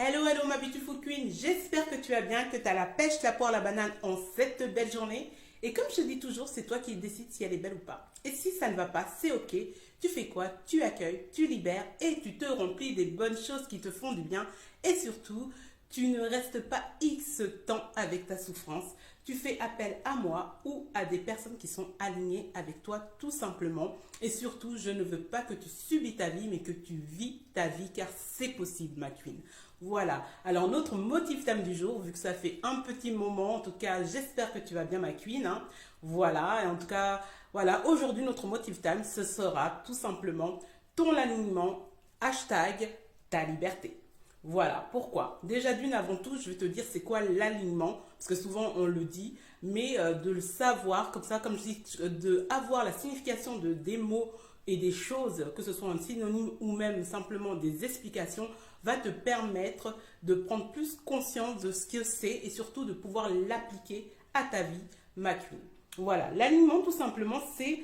Hello, hello ma beautiful queen, j'espère que tu vas bien, que tu as la pêche, la poire, la banane en cette belle journée. Et comme je te dis toujours, c'est toi qui décides si elle est belle ou pas. Et si ça ne va pas, c'est ok. Tu fais quoi? Tu accueilles, tu libères et tu te remplis des bonnes choses qui te font du bien. Et surtout, tu ne restes pas X temps avec ta souffrance. Tu fais appel à moi ou à des personnes qui sont alignées avec toi tout simplement. Et surtout, je ne veux pas que tu subis ta vie, mais que tu vis ta vie car c'est possible, ma queen. Voilà. Alors, notre motif thème du jour, vu que ça fait un petit moment, en tout cas, j'espère que tu vas bien, ma queen, hein. Voilà. Et en tout cas, voilà. Aujourd'hui, notre motif thème, ce sera tout simplement ton alignement, hashtag ta liberté. Voilà, pourquoi? Déjà d'une avant tout, je vais te dire c'est quoi l'alignement, parce que souvent on le dit, mais de le savoir comme ça, comme je dis, de avoir la signification des mots et des choses, que ce soit un synonyme ou même simplement des explications, va te permettre de prendre plus conscience de ce que c'est et surtout de pouvoir l'appliquer à ta vie, ma queen. Voilà, l'alignement tout simplement, c'est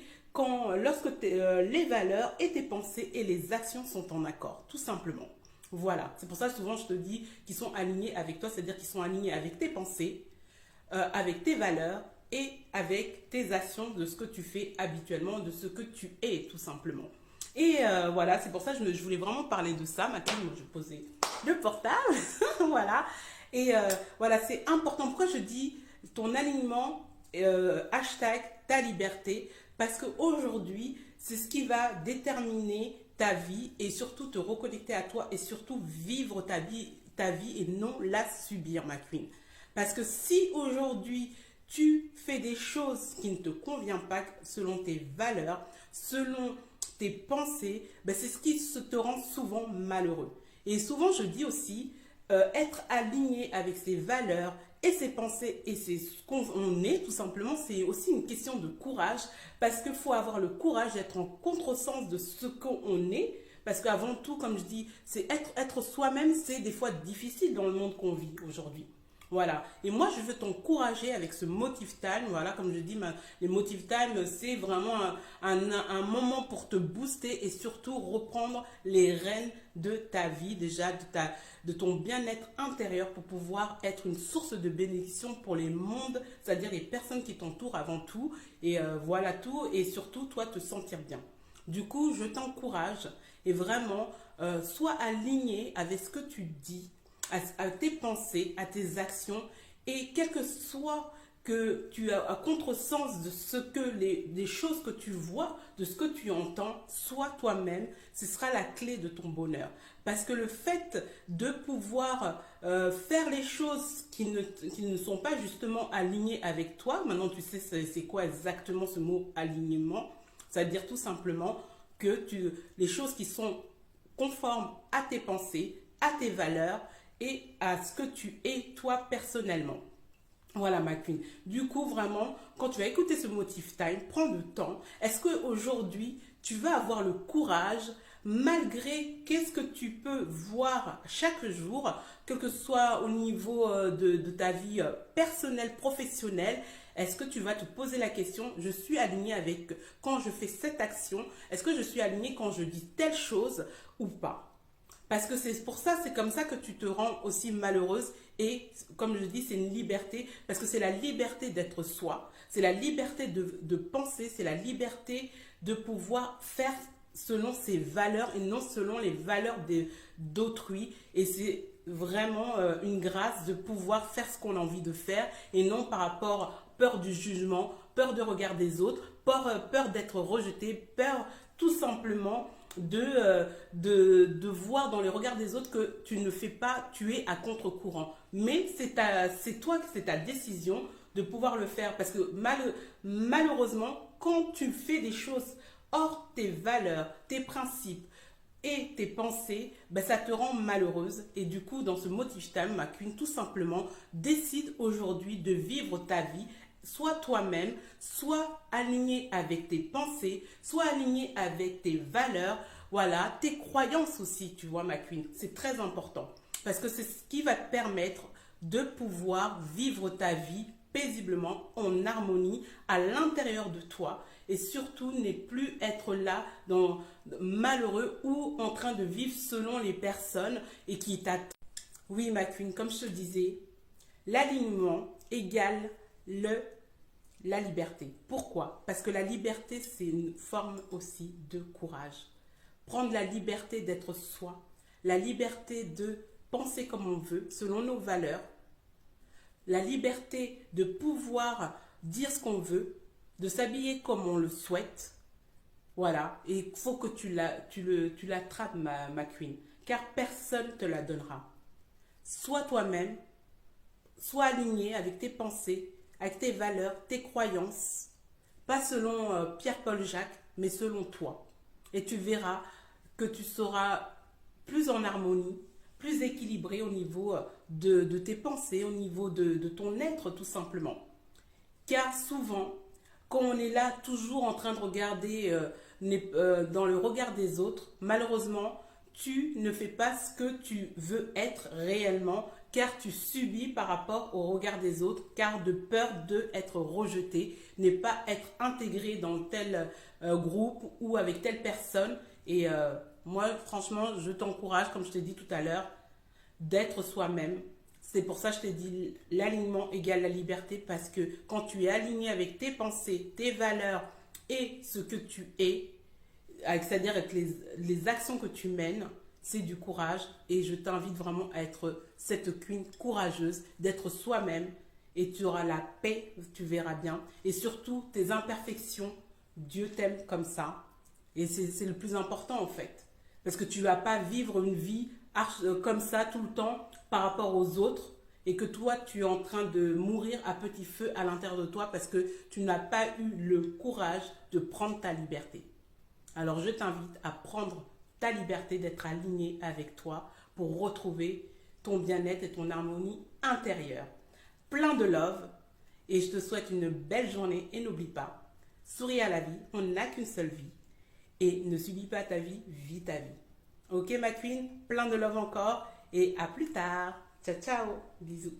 lorsque les valeurs et tes pensées et les actions sont en accord, tout simplement. Voilà, c'est pour ça que souvent je te dis qu'ils sont alignés avec toi, c'est-à-dire qu'ils sont alignés avec tes pensées, avec tes valeurs et avec tes actions de ce que tu fais habituellement, de ce que tu es tout simplement. Et voilà, c'est pour ça que je voulais vraiment parler de ça. Maintenant, je vais poser le portable. Voilà. Et voilà, c'est important. Pourquoi je dis ton alignement, hashtag ta liberté? Parce qu'aujourd'hui, c'est ce qui va déterminer ta vie et surtout te reconnecter à toi et surtout vivre ta vie et non la subir, ma queen. Parce que si aujourd'hui tu fais des choses qui ne te conviennent pas selon tes valeurs, selon tes pensées, ben c'est ce qui te rend souvent malheureux. Et souvent je dis aussi, être aligné avec ses valeurs et ses pensées et c'est ce qu'on est tout simplement, c'est aussi une question de courage parce qu'il faut avoir le courage d'être en contresens de ce qu'on est parce qu'avant tout, comme je dis, c'est être soi-même, c'est des fois difficile dans le monde qu'on vit aujourd'hui. Voilà. Et moi, je veux t'encourager avec ce motive time. Voilà, comme je dis, les motive time, c'est vraiment un moment pour te booster et surtout reprendre les rênes de ta vie, déjà de ton bien-être intérieur pour pouvoir être une source de bénédiction pour les mondes, c'est-à-dire les personnes qui t'entourent avant tout. Et voilà tout. Et surtout, toi, te sentir bien. Du coup, je t'encourage et vraiment, sois aligné avec ce que tu dis à tes pensées, à tes actions et quel que soit que tu as un contresens de ce que des choses que tu vois, de ce que tu entends, sois toi-même, ce sera la clé de ton bonheur. Parce que le fait de pouvoir faire les choses qui ne sont pas justement alignées avec toi, maintenant tu sais c'est quoi exactement ce mot alignement, c'est-à-dire tout simplement que les choses qui sont conformes à tes pensées, à tes valeurs, et à ce que tu es toi personnellement. Voilà ma queen. Du coup, vraiment, quand tu vas écouter ce motif time, prends le temps. Est-ce qu'aujourd'hui, tu vas avoir le courage, malgré qu'est-ce que tu peux voir chaque jour, quel que soit au niveau de ta vie personnelle, professionnelle, est-ce que tu vas te poser la question, je suis alignée avec quand je fais cette action, est-ce que je suis alignée quand je dis telle chose ou pas? Parce que c'est pour ça, c'est comme ça que tu te rends aussi malheureuse. Et comme je dis, c'est une liberté. Parce que c'est la liberté d'être soi. C'est la liberté de penser. C'est la liberté de pouvoir faire selon ses valeurs et non selon les valeurs d'autrui. Et c'est vraiment une grâce de pouvoir faire ce qu'on a envie de faire. Et non par rapport à peur du jugement, peur de regard des autres, peur d'être rejeté, peur tout simplement de voir dans les regards des autres que tu ne fais pas, tu es à contre-courant. Mais c'est toi, c'est ta décision de pouvoir le faire. Parce que malheureusement, quand tu fais des choses hors tes valeurs, tes principes et tes pensées, ben ça te rend malheureuse. Et du coup, dans ce motif time, ma queen, tout simplement, décide aujourd'hui de vivre ta vie. Sois toi-même, sois aligné avec tes pensées, sois aligné avec tes valeurs, voilà, tes croyances aussi, tu vois, ma queen. C'est très important parce que c'est ce qui va te permettre de pouvoir vivre ta vie paisiblement, en harmonie, à l'intérieur de toi et surtout ne plus être là malheureux ou en train de vivre selon les personnes et qui t'attendent. Oui, ma queen, comme je te disais, l'alignement égale la liberté. Pourquoi? Parce que la liberté, c'est une forme aussi de courage. Prendre la liberté d'être soi, la liberté de penser comme on veut, selon nos valeurs, la liberté de pouvoir dire ce qu'on veut, de s'habiller comme on le souhaite. Voilà, et il faut que tu l'attrapes, ma queen, car personne ne te la donnera. Sois toi-même, sois aligné avec tes pensées, avec tes valeurs, tes croyances, pas selon Pierre-Paul Jacques, mais selon toi. Et tu verras que tu seras plus en harmonie, plus équilibré au niveau de tes pensées, au niveau de ton être tout simplement. Car souvent, quand on est là toujours en train de regarder dans le regard des autres, malheureusement, tu ne fais pas ce que tu veux être réellement, car tu subis par rapport au regard des autres, car de peur d'être rejeté, ne pas être intégré dans tel groupe ou avec telle personne. Et moi, franchement, je t'encourage, comme je t'ai dit tout à l'heure, d'être soi-même. C'est pour ça que je t'ai dit l'alignement égale la liberté, parce que quand tu es aligné avec tes pensées, tes valeurs et ce que tu es, c'est-à-dire avec les actions que tu mènes, c'est du courage. Et je t'invite vraiment à être cette queen courageuse, d'être soi-même, et tu auras la paix, tu verras bien. Et surtout, tes imperfections, Dieu t'aime comme ça. Et c'est le plus important en fait. Parce que tu ne vas pas vivre une vie comme ça tout le temps par rapport aux autres, et que toi tu es en train de mourir à petit feu à l'intérieur de toi parce que tu n'as pas eu le courage de prendre ta liberté. Alors je t'invite à prendre ta liberté, d'être aligné avec toi pour retrouver ton bien-être et ton harmonie intérieure. Plein de love, et je te souhaite une belle journée, et n'oublie pas, souris à la vie, on n'a qu'une seule vie, et ne subis pas ta vie, vis ta vie. Ok ma queen, plein de love encore, et à plus tard. Ciao ciao, bisous.